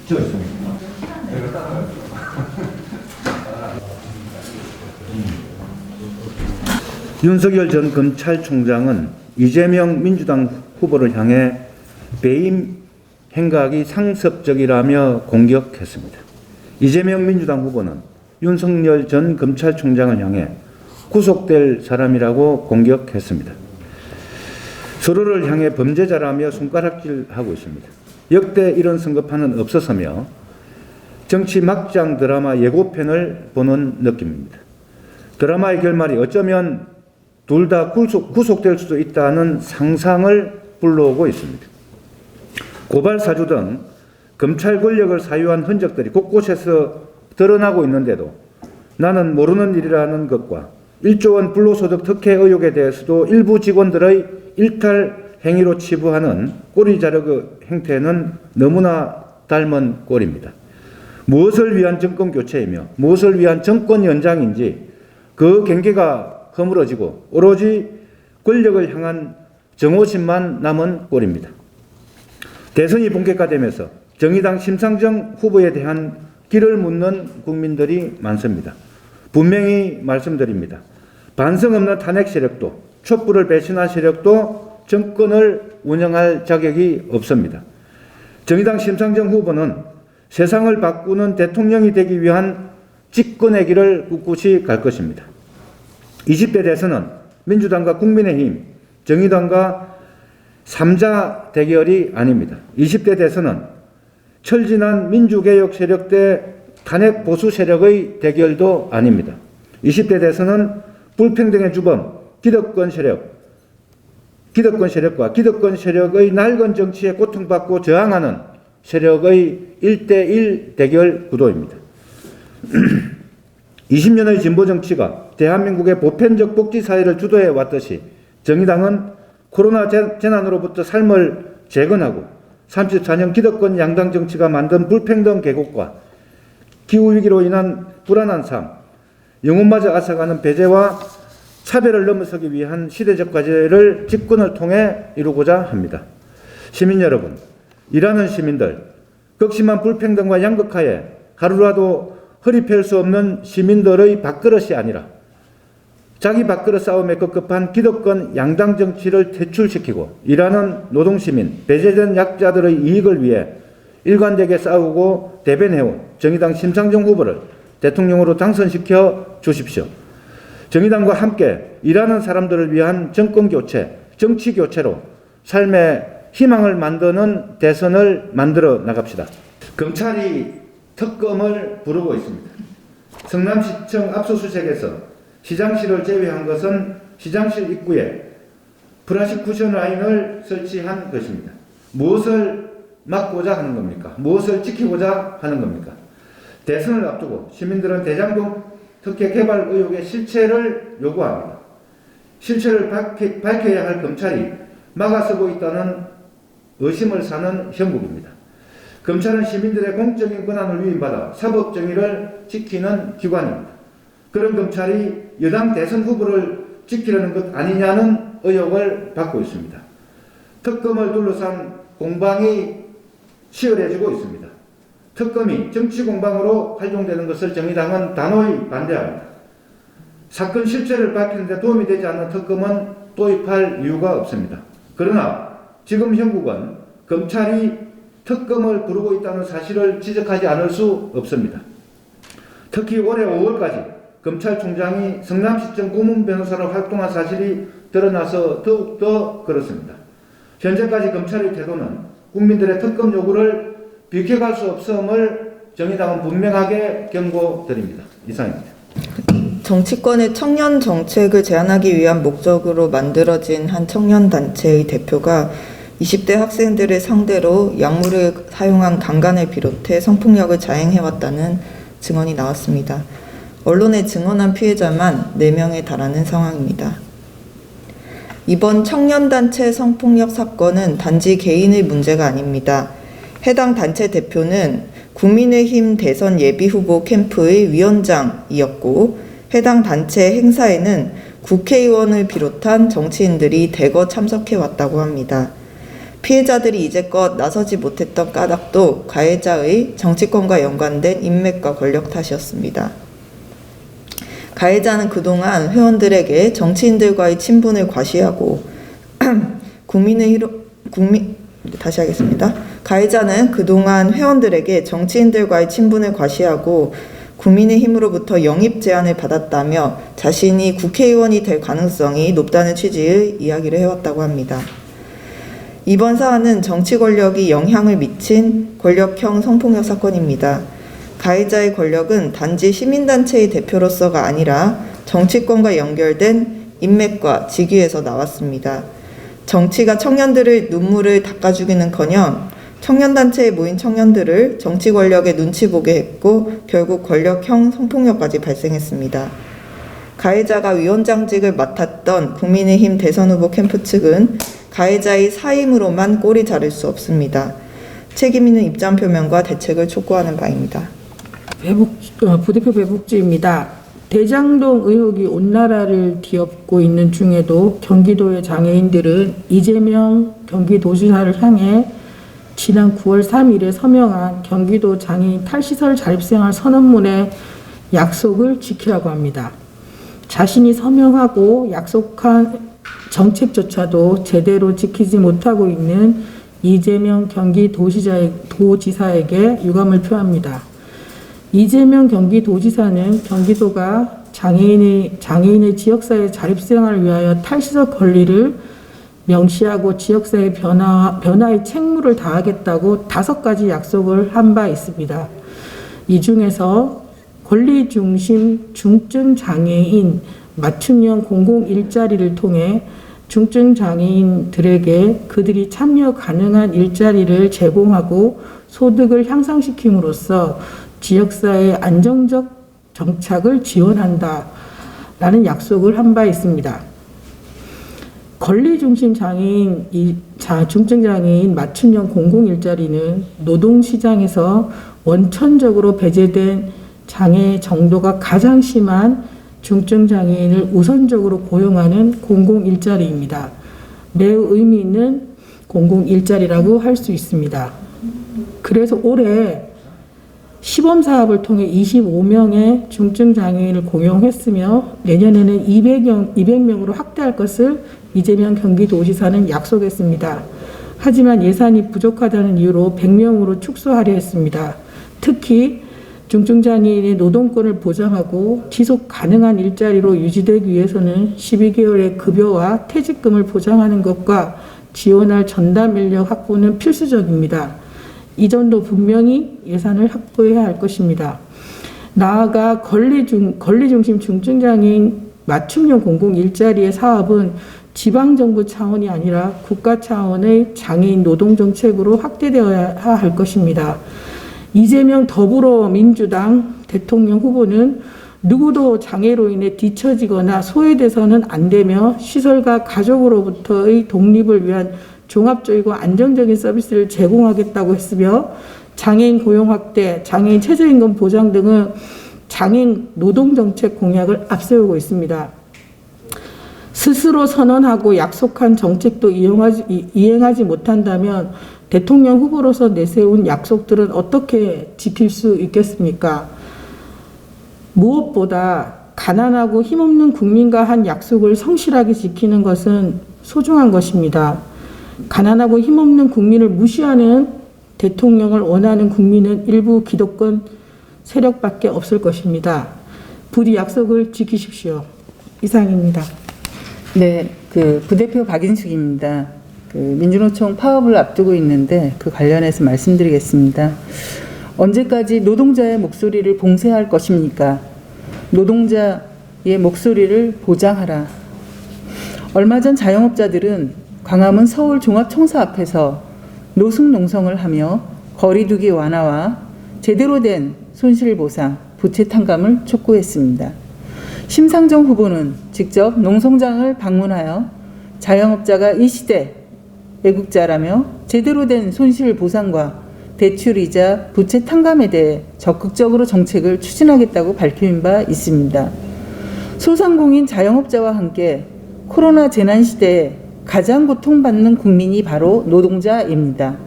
저 있습니다. 윤석열 전 검찰총장은 이재명 민주당 후보를 향해 배임 행각이 상습적이라며 공격했습니다. 이재명 민주당 후보는 윤석열 전 검찰총장을 향해 구속될 사람이라고 공격했습니다. 서로를 향해 범죄자라며 손가락질하고 있습니다. 역대 이런 선거판은 없어서며 정치 막장 드라마 예고편을 보는 느낌입니다. 드라마의 결말이 어쩌면 둘 다 구속될 수도 있다는 상상을 불러오고 있습니다. 고발 사주 등 검찰 권력을 사유한 흔적들이 곳곳에서 드러나고 있는데도 나는 모르는 일이라는 것과 1조 원 불로소득 특혜 의혹에 대해서도 일부 직원들의 일탈 행위로 치부하는 꼬리 자르기 행태는 너무나 닮은 꼴입니다. 무엇을 위한 정권 교체이며 무엇을 위한 정권 연장인지 그 경계가 허물어지고 오로지 권력을 향한 정오심만 남은 꼴입니다. 대선이 본격화되면서 정의당 심상정 후보에 대한 길을 묻는 국민들이 많습니다. 분명히 말씀드립니다. 반성 없는 탄핵 세력도 촛불을 배신한 세력도 정권을 운영할 자격이 없습니다. 정의당 심상정 후보는 세상을 바꾸는 대통령이 되기 위한 집권의 길을 꿋꿋이 갈 것입니다. 20대 대선은 민주당과 국민의힘, 정의당과 3자 대결이 아닙니다. 20대 대선은 철진한 민주개혁 세력 대 탄핵 보수 세력의 대결도 아닙니다. 20대 대선은 불평등의 주범, 기득권 세력과 기득권 세력의 낡은 정치에 고통받고 저항하는 세력의 1대1 대결 구도입니다. 20년의 진보 정치가 대한민국의 보편적 복지 사회를 주도해 왔듯이 정의당은 코로나 재난으로부터 삶을 재건하고 34년 기득권 양당 정치가 만든 불평등 계곡과 기후위기로 인한 불안한 삶, 영혼마저 앗아가는 배제와 차별을 넘어서기 위한 시대적 과제를 집권을 통해 이루고자 합니다. 시민 여러분, 일하는 시민들, 극심한 불평등과 양극화에 하루라도 허리 펼 수 없는 시민들의 밥그릇이 아니라 자기 밥그릇 싸움에 급급한 기득권 양당 정치를 퇴출시키고 일하는 노동시민, 배제된 약자들의 이익을 위해 일관되게 싸우고 대변해온 정의당 심상정 후보를 대통령으로 당선시켜 주십시오. 정의당과 함께 일하는 사람들을 위한 정권교체, 정치교체로 삶의 희망을 만드는 대선을 만들어 나갑시다. 검찰이 특검을 부르고 있습니다. 성남시청 압수수색에서 시장실을 제외한 것은 시장실 입구에 플라스틱 쿠션 라인을 설치한 것입니다. 무엇을 막고자 하는 겁니까? 무엇을 지키고자 하는 겁니까? 대선을 앞두고 시민들은 대장동 특혜 개발 의혹의 실체를 요구합니다. 실체를 밝혀야 할 검찰이 막아서고 있다는 의심을 사는 형국입니다. 검찰은 시민들의 공적인 권한을 위임받아 사법정의를 지키는 기관입니다. 그런 검찰이 여당 대선 후보를 지키려는 것 아니냐는 의혹을 받고 있습니다. 특검을 둘러싼 공방이 치열해지고 있습니다. 특검이 정치 공방으로 활용되는 것을 정의당은 단호히 반대합니다. 사건 실체를 밝히는 데 도움이 되지 않는 특검은 도입할 이유가 없습니다. 그러나 지금 형국은 검찰이 특검을 부르고 있다는 사실을 지적하지 않을 수 없습니다. 특히 올해 5월까지 검찰총장이 성남시청 고문 변호사로 활동한 사실이 드러나서 더욱더 그렇습니다. 현재까지 검찰의 태도는 국민들의 특검 요구를 비켜갈 수 없음을 정의당은 분명하게 경고드립니다. 이상입니다. 정치권의 청년 정책을 제안하기 위한 목적으로 만들어진 한 청년단체의 대표가 20대 학생들을 상대로 약물을 사용한 강간을 비롯해 성폭력을 자행해왔다는 증언이 나왔습니다. 언론에 증언한 피해자만 4명에 달하는 상황입니다. 이번 청년단체 성폭력 사건은 단지 개인의 문제가 아닙니다. 해당 단체 대표는 국민의힘 대선 예비후보 캠프의 위원장이었고 해당 단체 행사에는 국회의원을 비롯한 정치인들이 대거 참석해왔다고 합니다. 피해자들이 이제껏 나서지 못했던 까닭도 가해자의 정치권과 연관된 인맥과 권력 탓이었습니다. 가해자는 그동안 회원들에게 정치인들과의 친분을 과시하고 가해자는 그동안 회원들에게 정치인들과의 친분을 과시하고 국민의힘으로부터 영입 제안을 받았다며 자신이 국회의원이 될 가능성이 높다는 취지의 이야기를 해왔다고 합니다. 이번 사안은 정치 권력이 영향을 미친 권력형 성폭력 사건입니다. 가해자의 권력은 단지 시민단체의 대표로서가 아니라 정치권과 연결된 인맥과 직위에서 나왔습니다. 정치가 청년들의 눈물을 닦아주기는커녕 청년단체에 모인 청년들을 정치 권력에 눈치 보게 했고 결국 권력형 성폭력까지 발생했습니다. 가해자가 위원장직을 맡았던 국민의힘 대선 후보 캠프 측은 가해자의 사임으로만 꼬리 자를 수 없습니다. 책임 있는 입장 표명과 대책을 촉구하는 바입니다. 부대표 배복주입니다. 대장동 의혹이 온 나라를 뒤엎고 있는 중에도 경기도의 장애인들은 이재명 경기도지사를 향해 지난 9월 3일에 서명한 경기도 장애인 탈시설 자립생활 선언문의 약속을 지키라고 합니다. 자신이 서명하고 약속한 정책조차도 제대로 지키지 못하고 있는 이재명 경기도지사에게 유감을 표합니다. 이재명 경기도지사는 경기도가 장애인의 지역사회 자립생활을 위하여 탈시설 권리를 명시하고 지역사회 변화의 책무를 다하겠다고 5가지 약속을 한 바 있습니다. 이 중에서 권리중심 중증장애인 맞춤형 공공 일자리를 통해 중증장애인들에게 그들이 참여 가능한 일자리를 제공하고 소득을 향상시킴으로써 지역사회의 안정적 정착을 지원한다 라는 약속을 한 바 있습니다. 권리중심 중증장애인 맞춤형 공공일자리는 노동시장에서 원천적으로 배제된 장애 정도가 가장 심한 중증장애인을 우선적으로 고용하는 공공일자리입니다. 매우 의미 있는 공공일자리라고 할 수 있습니다. 그래서 올해 시범사업을 통해 25명의 중증장애인을 고용했으며 내년에는 200명으로 확대할 것을 이재명 경기도지사는 약속했습니다. 하지만 예산이 부족하다는 이유로 100명으로 축소하려 했습니다. 특히 중증장애인의 노동권을 보장하고 지속 가능한 일자리로 유지되기 위해서는 12개월의 급여와 퇴직금을 보장하는 것과 지원할 전담 인력 확보는 필수적입니다. 이 점도 분명히 예산을 확보해야 할 것입니다. 나아가 권리중심 중증장애인 맞춤형 공공일자리의 사업은 지방정부 차원이 아니라 국가 차원의 장애인 노동정책으로 확대되어야 할 것입니다. 이재명 더불어민주당 대통령 후보는 누구도 장애로 인해 뒤처지거나 소외돼서는 안 되며 시설과 가족으로부터의 독립을 위한 종합적이고 안정적인 서비스를 제공하겠다고 했으며 장애인 고용 확대, 장애인 최저임금 보장 등은 장애인 노동정책 공약을 앞세우고 있습니다. 스스로 선언하고 약속한 정책도 이행하지 못한다면 대통령 후보로서 내세운 약속들은 어떻게 지킬 수 있겠습니까? 무엇보다 가난하고 힘없는 국민과 한 약속을 성실하게 지키는 것은 소중한 것입니다. 가난하고 힘없는 국민을 무시하는 대통령을 원하는 국민은 일부 기득권 세력밖에 없을 것입니다. 부디 약속을 지키십시오. 이상입니다. 네, 부대표 박인숙입니다. 민주노총 파업을 앞두고 있는데 그 관련해서 말씀드리겠습니다. 언제까지 노동자의 목소리를 봉쇄할 것입니까? 노동자의 목소리를 보장하라. 얼마 전 자영업자들은 광화문 서울종합청사 앞에서 노숙농성을 하며 거리두기 완화와 제대로 된 손실보상, 부채 탕감을 촉구했습니다. 심상정 후보는 직접 농성장을 방문하여 자영업자가 이 시대 애국자라며 제대로 된 손실보상과 대출이자 부채 탕감에 대해 적극적으로 정책을 추진하겠다고 밝힌 바 있습니다. 소상공인 자영업자와 함께 코로나 재난 시대에 가장 고통받는 국민이 바로 노동자입니다.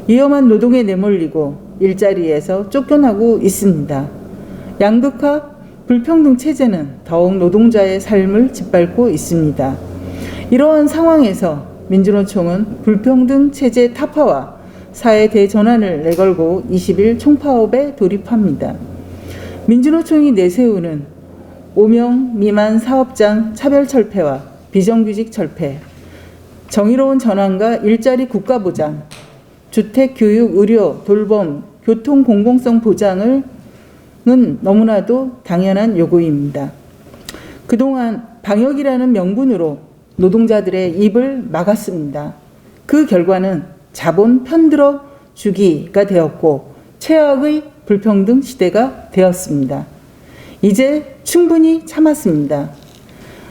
위험한 노동에 내몰리고 일자리에서 쫓겨나고 있습니다. 양극화, 불평등 체제는 더욱 노동자의 삶을 짓밟고 있습니다. 이러한 상황에서 민주노총은 불평등 체제 타파와 사회 대전환을 내걸고 20일 총파업에 돌입합니다. 민주노총이 내세우는 5명 미만 사업장 차별 철폐와 비정규직 철폐, 정의로운 전환과 일자리 국가 보장, 주택, 교육, 의료, 돌봄, 교통 공공성 보장은 너무나도 당연한 요구입니다. 그동안 방역이라는 명분으로 노동자들의 입을 막았습니다. 그 결과는 자본 편들어 주기가 되었고 최악의 불평등 시대가 되었습니다. 이제 충분히 참았습니다.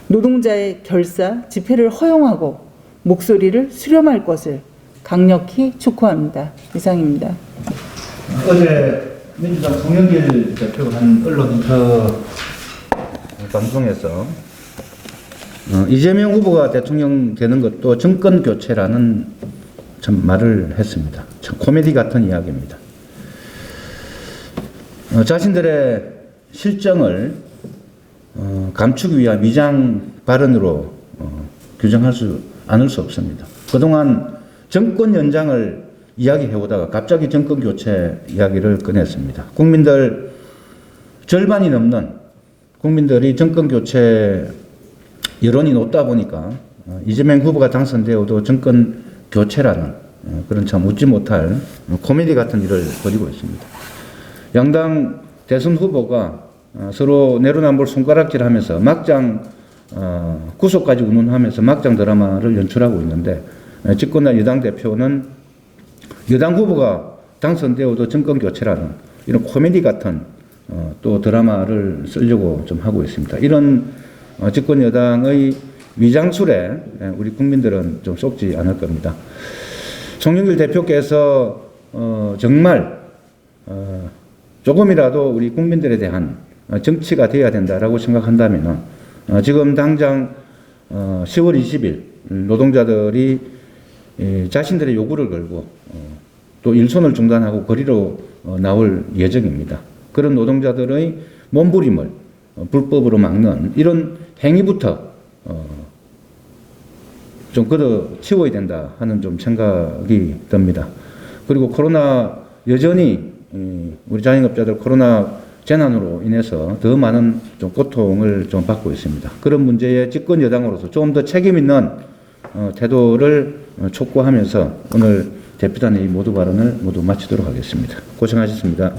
노동자의 결사, 집회를 허용하고 목소리를 수렴할 것을 강력히 촉구합니다. 이상입니다. 어제 민주당 송영길 대표가 한 언론 인터 방송에서 이재명 후보가 대통령 되는 것도 정권 교체라는 참 말을 했습니다. 참 코미디 같은 이야기입니다. 자신들의 실정을 감추기 위한 위장 발언으로 규정할 수 않을 수 없습니다. 그동안 정권 연장을 이야기해오다가 갑자기 정권 교체 이야기를 꺼냈습니다. 국민들 절반이 넘는 국민들이 정권 교체 여론이 높다 보니까 이재명 후보가 당선되어도 정권 교체라는 그런 참 웃지 못할 코미디 같은 일을 벌이고 있습니다. 양당 대선 후보가 서로 내로남불 손가락질하면서 막장 구속까지 운운하면서 막장 드라마를 연출하고 있는데 집권당 여당 대표는 여당 후보가 당선되어도 정권 교체라는 이런 코미디 같은 또 드라마를 쓰려고 좀 하고 있습니다. 이런 집권 여당의 위장술에 우리 국민들은 좀 속지 않을 겁니다. 송영길 대표께서 정말 조금이라도 우리 국민들에 대한 정치가 되어야 된다라고 생각한다면 지금 당장 10월 20일 노동자들이 자신들의 요구를 걸고 또 일손을 중단하고 거리로 나올 예정입니다. 그런 노동자들의 몸부림을 불법으로 막는 이런 행위부터 좀 걷어치워야 된다 하는 좀 생각이 듭니다. 그리고 코로나 여전히 우리 자영업자들 코로나 재난으로 인해서 더 많은 좀 고통을 좀 받고 있습니다. 그런 문제에 집권 여당으로서 좀 더 책임 있는 태도를 촉구하면서 오늘 대표단의 모두 발언을 모두 마치도록 하겠습니다. 고생하셨습니다.